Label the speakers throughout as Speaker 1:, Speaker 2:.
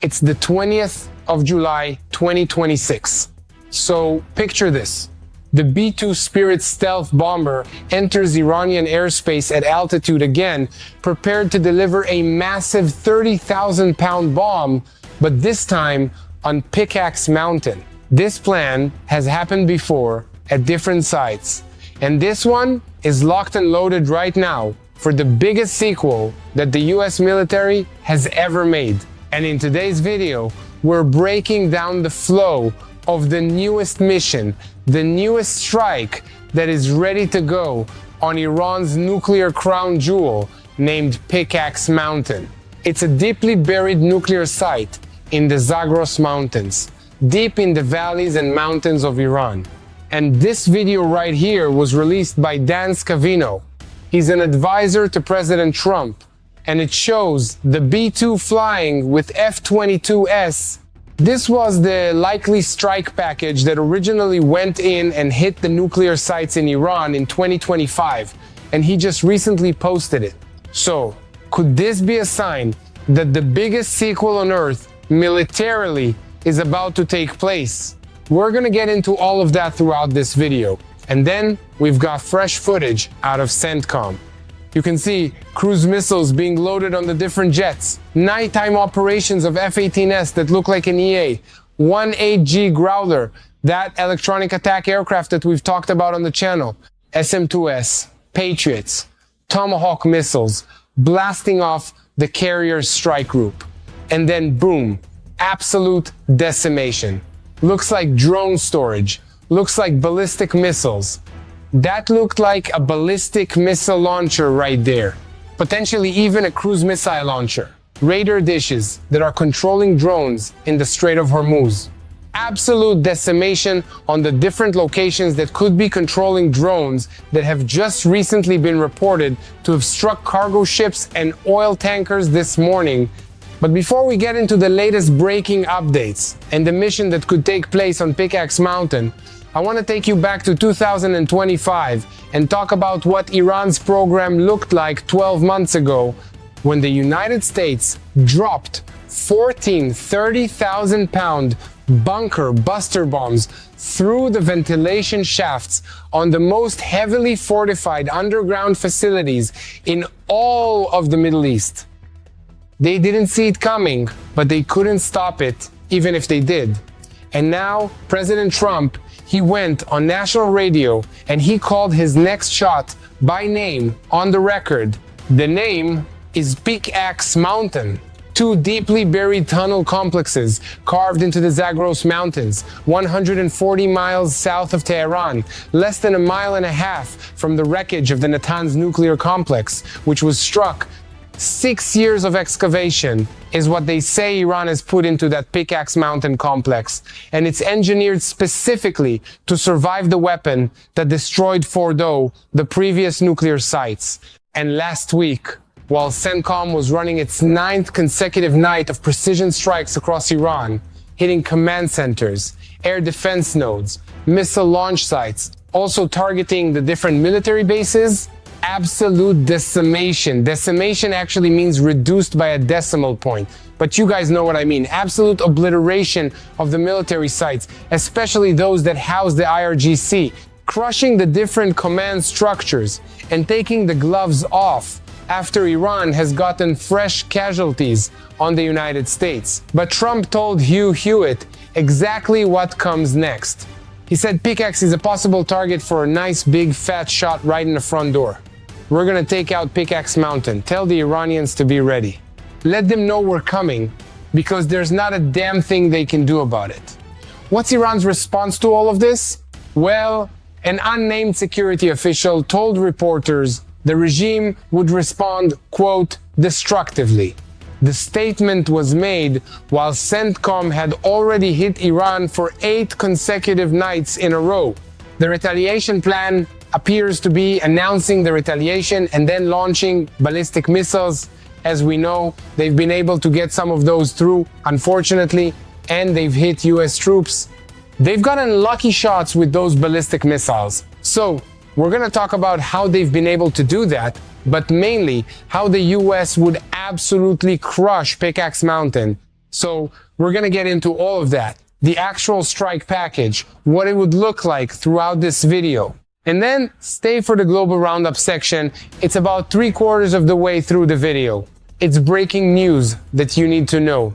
Speaker 1: It's the 20th of July, 2026. So picture this. The B-2 Spirit stealth bomber enters Iranian airspace at altitude again, prepared to deliver a massive 30,000-pound bomb, but this time on Pickaxe Mountain. This plan has happened before at different sites, and this one is locked and loaded right now for the biggest sequel that the US military has ever made. And in today's video, we're breaking down the flow of the newest mission, the newest strike that is ready to go on Iran's nuclear crown jewel named Pickaxe Mountain. It's a deeply buried nuclear site in the Zagros Mountains, deep in the valleys and mountains of Iran. And this video right here was released by Dan Scavino. He's an advisor to President Trump, and it shows the B-2 flying with F-22s. This was the likely strike package that originally went in and hit the nuclear sites in Iran in 2025, and he just recently posted it. So, could this be a sign that the biggest sequel on Earth, militarily, is about to take place? We're gonna get into all of that throughout this video. And then, we've got fresh footage out of CENTCOM. You can see cruise missiles being loaded on the different jets, nighttime operations of F-18S that look like an EA, 1-8G Growler, that electronic attack aircraft that we've talked about on the channel, SM-2S, Patriots, Tomahawk missiles, blasting off the carrier's strike group. And then boom, absolute decimation. Looks like drone storage, looks like ballistic missiles. That looked like a ballistic missile launcher right there. Potentially even a cruise missile launcher. Radar dishes that are controlling drones in the Strait of Hormuz. Absolute decimation on the different locations that could be controlling drones that have just recently been reported to have struck cargo ships and oil tankers this morning. But before we get into the latest breaking updates and the mission that could take place on Pickaxe Mountain, I want to take you back to 2025 and talk about what Iran's program looked like 12 months ago when the United States dropped 14 30,000-pound bunker buster bombs through the ventilation shafts on the most heavily fortified underground facilities in all of the Middle East. They didn't see it coming, but they couldn't stop it, even if they did. And now, President Trump, he went on national radio and he called his next shot by name on the record. The name is Pickaxe Mountain. Two deeply buried tunnel complexes carved into the Zagros Mountains, 140 miles south of Tehran, less than a mile and a half from the wreckage of the Natanz nuclear complex, which was struck. 6 years of excavation is what they say Iran has put into that Pickaxe Mountain complex, and it's engineered specifically to survive the weapon that destroyed Fordow, the previous nuclear sites. And last week, while CENTCOM was running its 9th consecutive night of precision strikes across Iran, hitting command centers, air defense nodes, missile launch sites, also targeting the different military bases, absolute decimation. Decimation actually means reduced by a decimal point, but you guys know what I mean. Absolute obliteration of the military sites, especially those that house the IRGC, crushing the different command structures and taking the gloves off after Iran has gotten fresh casualties on the United States. But Trump told Hugh Hewitt exactly what comes next. He said Pickaxe is a possible target for a nice big fat shot right in the front door. We're gonna take out Pickaxe Mountain. Tell the Iranians to be ready. Let them know we're coming, because there's not a damn thing they can do about it. What's Iran's response to all of this? Well, an unnamed security official told reporters the regime would respond, quote, destructively. The statement was made while CENTCOM had already hit Iran for 8 consecutive nights in a row. The retaliation plan appears to be announcing the retaliation and then launching ballistic missiles. As we know, they've been able to get some of those through, unfortunately, and they've hit US troops. They've gotten lucky shots with those ballistic missiles. So, we're going to talk about how they've been able to do that, but mainly how the US would absolutely crush Pickaxe Mountain So we're going to get into all of that, the actual strike package, what it would look like throughout this video. And then stay for the global roundup section. It's about 3/4 of the way through the video. It's breaking news that you need to know,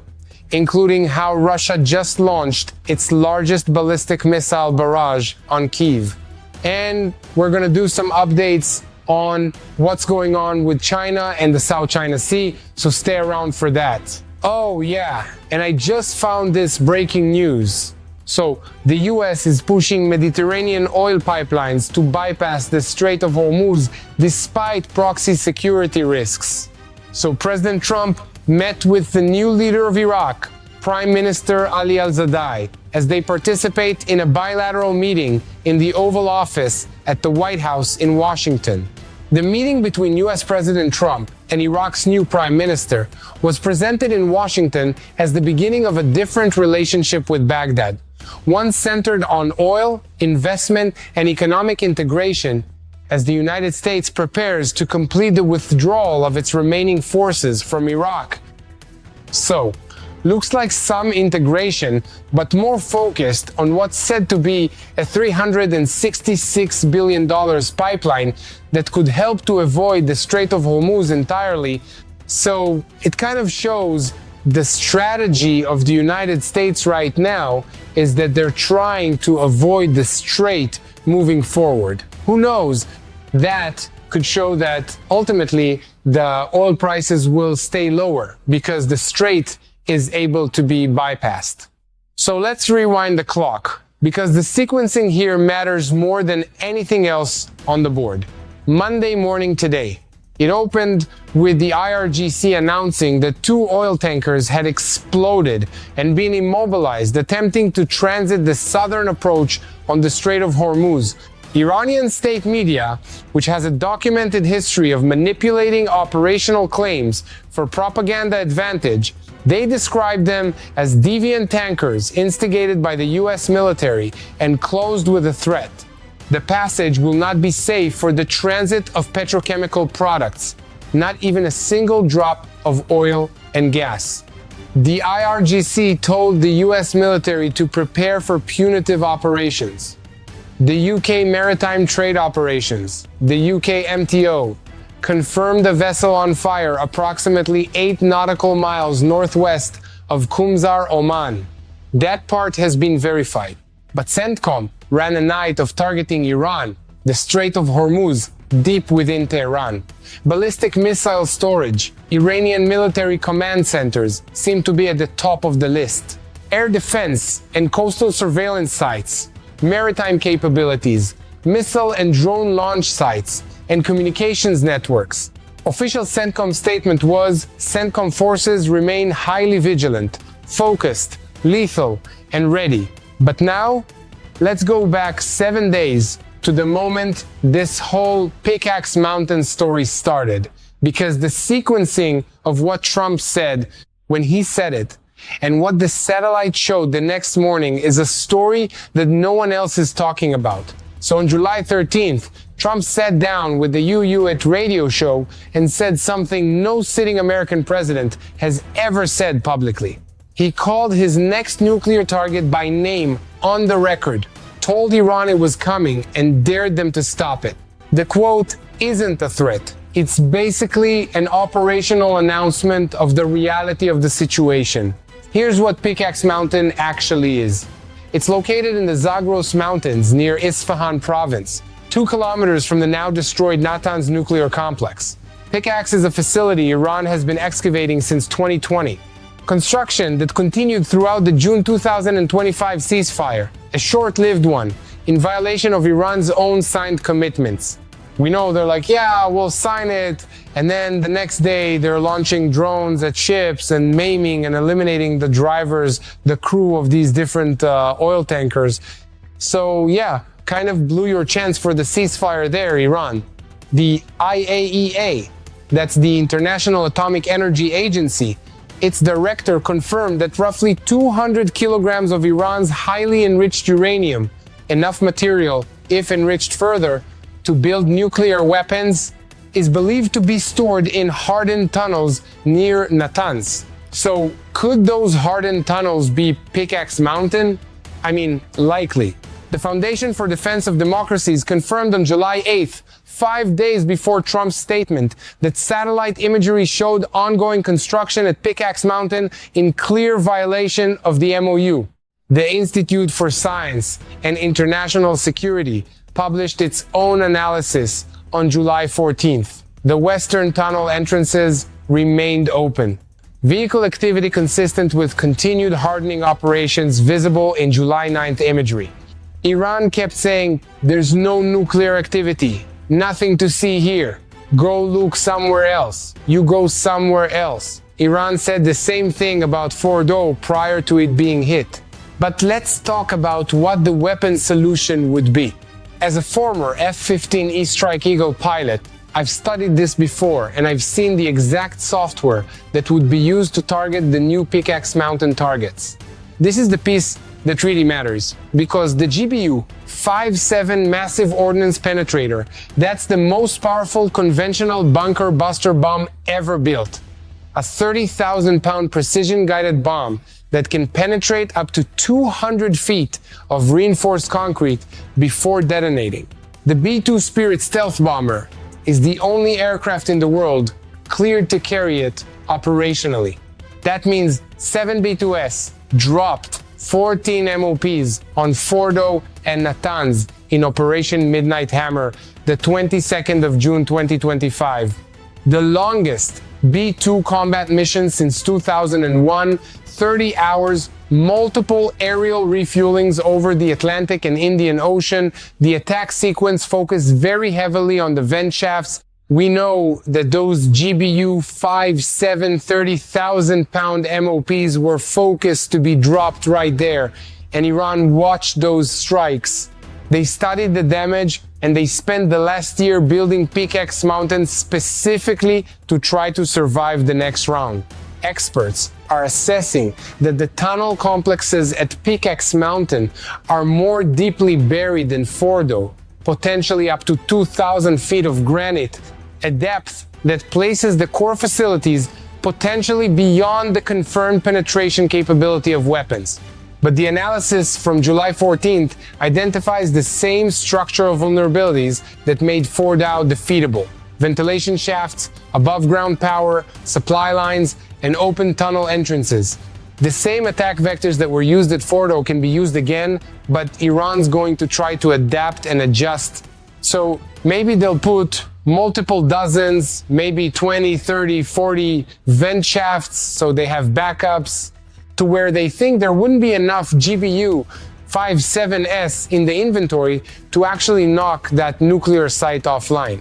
Speaker 1: including how Russia just launched its largest ballistic missile barrage on Kyiv. And we're going to do some updates on what's going on with China and the South China Sea, so stay around for that. Oh yeah, and I just found this breaking news. So the US is pushing Mediterranean oil pipelines to bypass the Strait of Hormuz despite proxy security risks. So President Trump met with the new leader of Iraq, Prime Minister Ali al-Zadai, as they participate in a bilateral meeting in the Oval Office at the White House in Washington. The meeting between US President Trump and Iraq's new Prime Minister was presented in Washington as the beginning of a different relationship with Baghdad, one centered on oil, investment, and economic integration, as the United States prepares to complete the withdrawal of its remaining forces from Iraq. So, looks like some integration, but more focused on what's said to be a $366 billion pipeline that could help to avoid the Strait of Hormuz entirely. So it kind of shows the strategy of the United States right now is that they're trying to avoid the strait moving forward. Who knows? That could show that ultimately the oil prices will stay lower because the strait is able to be bypassed. So let's rewind the clock, because the sequencing here matters more than anything else on the board. Monday morning today, it opened with the IRGC announcing that 2 oil tankers had exploded and been immobilized, attempting to transit the southern approach on the Strait of Hormuz. Iranian state media, which has a documented history of manipulating operational claims for propaganda advantage, they described them as deviant tankers instigated by the US military and closed with a threat. The passage will not be safe for the transit of petrochemical products, not even a single drop of oil and gas. The IRGC told the US military to prepare for punitive operations. The UK Maritime Trade Operations, the UK MTO, confirmed a vessel on fire approximately 8 nautical miles northwest of Qumzar, Oman. That part has been verified. But CENTCOM ran a night of targeting Iran, the Strait of Hormuz, deep within Tehran. Ballistic missile storage, Iranian military command centers seem to be at the top of the list. Air defense and coastal surveillance sites, maritime capabilities, missile and drone launch sites, and communications networks. Official CENTCOM statement was, CENTCOM forces remain highly vigilant, focused, lethal, and ready. But now, let's go back 7 days to the moment this whole Pickaxe Mountain story started, because the sequencing of what Trump said when he said it and what the satellite showed the next morning is a story that no one else is talking about. So on July 13th, Trump sat down with the UU at radio show and said something no sitting American president has ever said publicly. He called his next nuclear target by name on the record, told Iran it was coming, and dared them to stop it. The quote isn't a threat. It's basically an operational announcement of the reality of the situation. Here's what Pickaxe Mountain actually is. It's located in the Zagros Mountains near Isfahan province, 2 kilometers from the now destroyed Natanz nuclear complex. Pickaxe is a facility Iran has been excavating since 2020. Construction that continued throughout the June 2025 ceasefire, a short-lived one, in violation of Iran's own signed commitments. We know they're like, yeah, we'll sign it, and then the next day they're launching drones at ships and maiming and eliminating the drivers, the crew of these different oil tankers. So yeah, kind of blew your chance for the ceasefire there, Iran. The IAEA, that's the International Atomic Energy Agency, its director confirmed that roughly 200 kilograms of Iran's highly enriched uranium, enough material, if enriched further, to build nuclear weapons, is believed to be stored in hardened tunnels near Natanz. So could those hardened tunnels be Pickaxe Mountain? I mean, likely. The Foundation for Defense of Democracies confirmed on July 8th, 5 days before Trump's statement, that satellite imagery showed ongoing construction at Pickaxe Mountain in clear violation of the MOU. The Institute for Science and International Security published its own analysis on July 14th. The western tunnel entrances remained open. Vehicle activity consistent with continued hardening operations visible in July 9th imagery. Iran kept saying, "There's no nuclear activity. Nothing to see here. Go look somewhere else. You go somewhere else." Iran said the same thing about Fordow prior to it being hit. But let's talk about what the weapon solution would be. As a former F-15E Strike Eagle pilot, I've studied this before and I've seen the exact software that would be used to target the new Pickaxe Mountain targets. This is the piece that really matters, because the GBU-57 massive ordnance penetrator, that's the most powerful conventional bunker buster bomb ever built. A 30,000-pound precision-guided bomb that can penetrate up to 200 feet of reinforced concrete before detonating. The B-2 Spirit stealth bomber is the only aircraft in the world cleared to carry it operationally. That means 7 B-2S dropped 14 MOPs on Fordow and Natanz in Operation Midnight Hammer, the 22nd of June 2025. The longest B-2 combat mission since 2001, 30 hours, multiple aerial refuelings over the Atlantic and Indian Ocean. The attack sequence focused very heavily on the vent shafts. We know that those GBU-57 30,000-pound MOPs were focused to be dropped right there, and Iran watched those strikes. They studied the damage, and they spent the last year building Pickaxe Mountain specifically to try to survive the next round. Experts are assessing that the tunnel complexes at Pickaxe Mountain are more deeply buried than Fordow, potentially up to 2,000 feet of granite, a depth that places the core facilities potentially beyond the confirmed penetration capability of weapons. But the analysis from July 14th identifies the same structural vulnerabilities that made Fordow defeatable: ventilation shafts, above-ground power, supply lines, and open tunnel entrances. The same attack vectors that were used at Fordow can be used again, but Iran's going to try to adapt and adjust. So maybe they'll put multiple dozens, maybe 20, 30, 40 vent shafts so they have backups, to where they think there wouldn't be enough GBU-57S in the inventory to actually knock that nuclear site offline.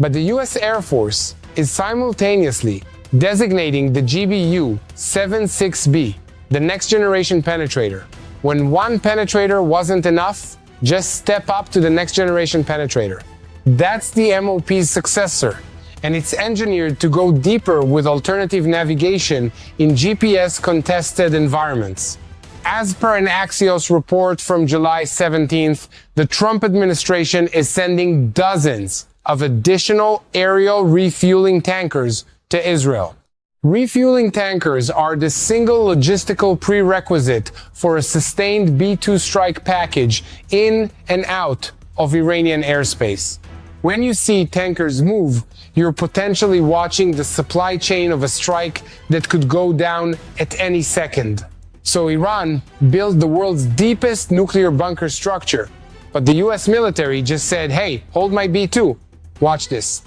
Speaker 1: But the US Air Force is simultaneously designating the GBU-76B, the next generation penetrator. When one penetrator wasn't enough, just step up to the next generation penetrator. That's the MOP's successor, and it's engineered to go deeper with alternative navigation in GPS-contested environments. As per an Axios report from July 17th, the Trump administration is sending dozens of additional aerial refueling tankers to Israel. Refueling tankers are the single logistical prerequisite for a sustained B-2 strike package in and out of Iranian airspace. When you see tankers move, you're potentially watching the supply chain of a strike that could go down at any second. So Iran built the world's deepest nuclear bunker structure, but the US military just said, "Hey, hold my B-2. Watch this."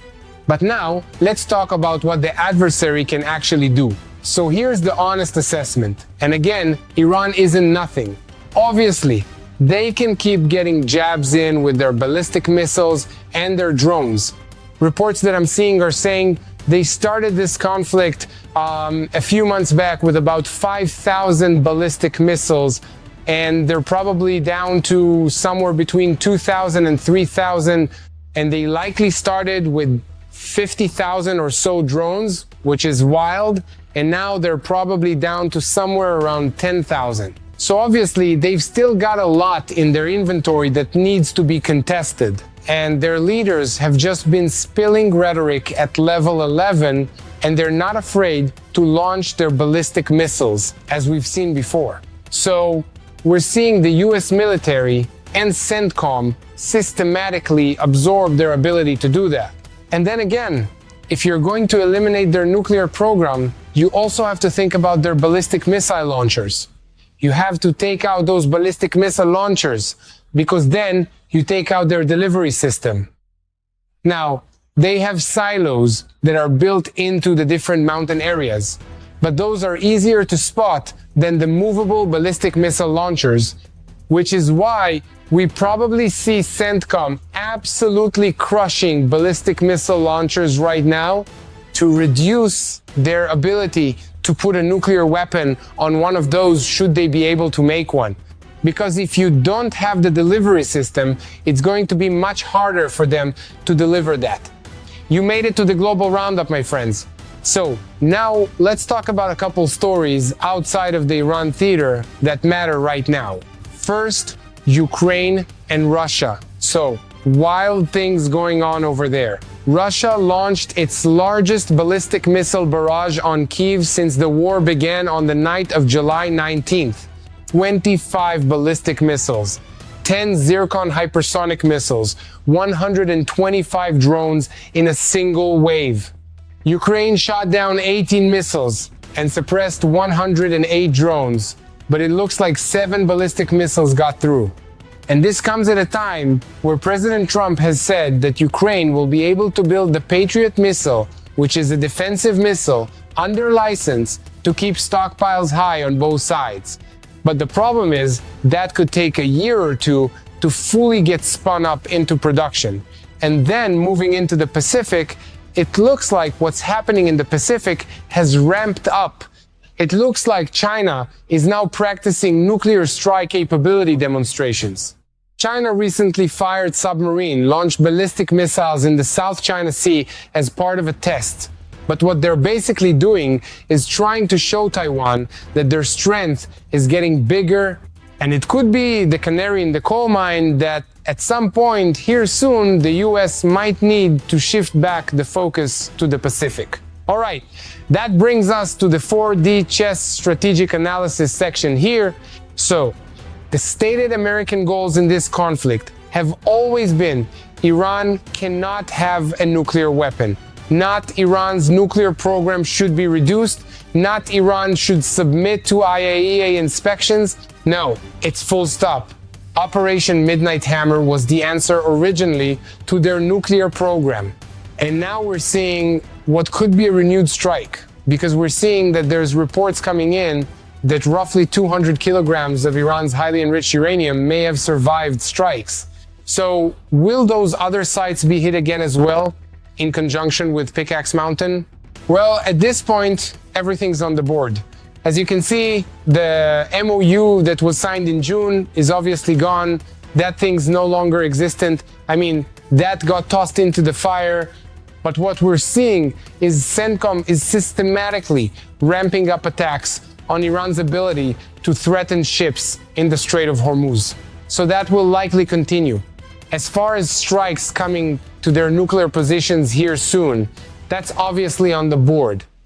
Speaker 1: But now, let's talk about what the adversary can actually do. So here's the honest assessment. And again, Iran isn't nothing. Obviously, they can keep getting jabs in with their ballistic missiles and their drones. Reports that I'm seeing are saying they started this conflict a few months back with about 5,000 ballistic missiles, and they're probably down to somewhere between 2,000 and 3,000, and they likely started with 50,000 or so drones, which is wild, and now they're probably down to somewhere around 10,000. So obviously, they've still got a lot in their inventory that needs to be contested, and their leaders have just been spilling rhetoric at level 11 and they're not afraid to launch their ballistic missiles, as we've seen before. So we're seeing the US military and CENTCOM systematically absorb their ability to do that. And then again, if you're going to eliminate their nuclear program, you also have to think about their ballistic missile launchers. You have to take out those ballistic missile launchers, because then you take out their delivery system. Now, they have silos that are built into the different mountain areas, but those are easier to spot than the movable ballistic missile launchers, which is why we probably see CENTCOM absolutely crushing ballistic missile launchers right now to reduce their ability to put a nuclear weapon on one of those should they be able to make one. Because if you don't have the delivery system, it's going to be much harder for them to deliver that. You made it to the global roundup, my friends. So now let's talk about a couple stories outside of the Iran theater that matter right now. First, Ukraine and Russia. So wild things going on over there. Russia launched its largest ballistic missile barrage on Kyiv since the war began on the night of July 19th. 25 ballistic missiles, 10 Zircon hypersonic missiles, 125 drones in a single wave. Ukraine shot down 18 missiles and suppressed 108 drones, but it looks like 7 ballistic missiles got through. And this comes at a time where President Trump has said that Ukraine will be able to build the Patriot missile, which is a defensive missile, under license to keep stockpiles high on both sides. But the problem is that could take a year or two to fully get spun up into production. And then moving into the Pacific, it looks like what's happening in the Pacific has ramped up. It looks like China is now practicing nuclear strike capability demonstrations. China recently fired submarine, launched ballistic missiles in the South China Sea as part of a test. But what they're basically doing is trying to show Taiwan that their strength is getting bigger, and it could be the canary in the coal mine that at some point here soon the US might need to shift back the focus to the Pacific. All right, that brings us to the 4D chess strategic analysis section here. So, the stated American goals in this conflict have always been Iran cannot have a nuclear weapon. Not Iran's nuclear program should be reduced. Not Iran should submit to IAEA inspections. No, it's full stop. Operation Midnight Hammer was the answer originally to their nuclear program. And now we're seeing what could be a renewed strike, because we're seeing that there's reports coming in that roughly 200 kilograms of Iran's highly enriched uranium may have survived strikes. So will those other sites be hit again as well, in conjunction with Pickaxe Mountain? Well, at this point, everything's on the board. As you can see, the MOU that was signed in June is obviously gone. That thing's no longer existent. I mean, that got tossed into the fire. But what we're seeing is CENTCOM is systematically ramping up attacks on Iran's ability to threaten ships in the Strait of Hormuz. So that will likely continue. As far as strikes coming to their nuclear positions here soon, that's obviously on the board.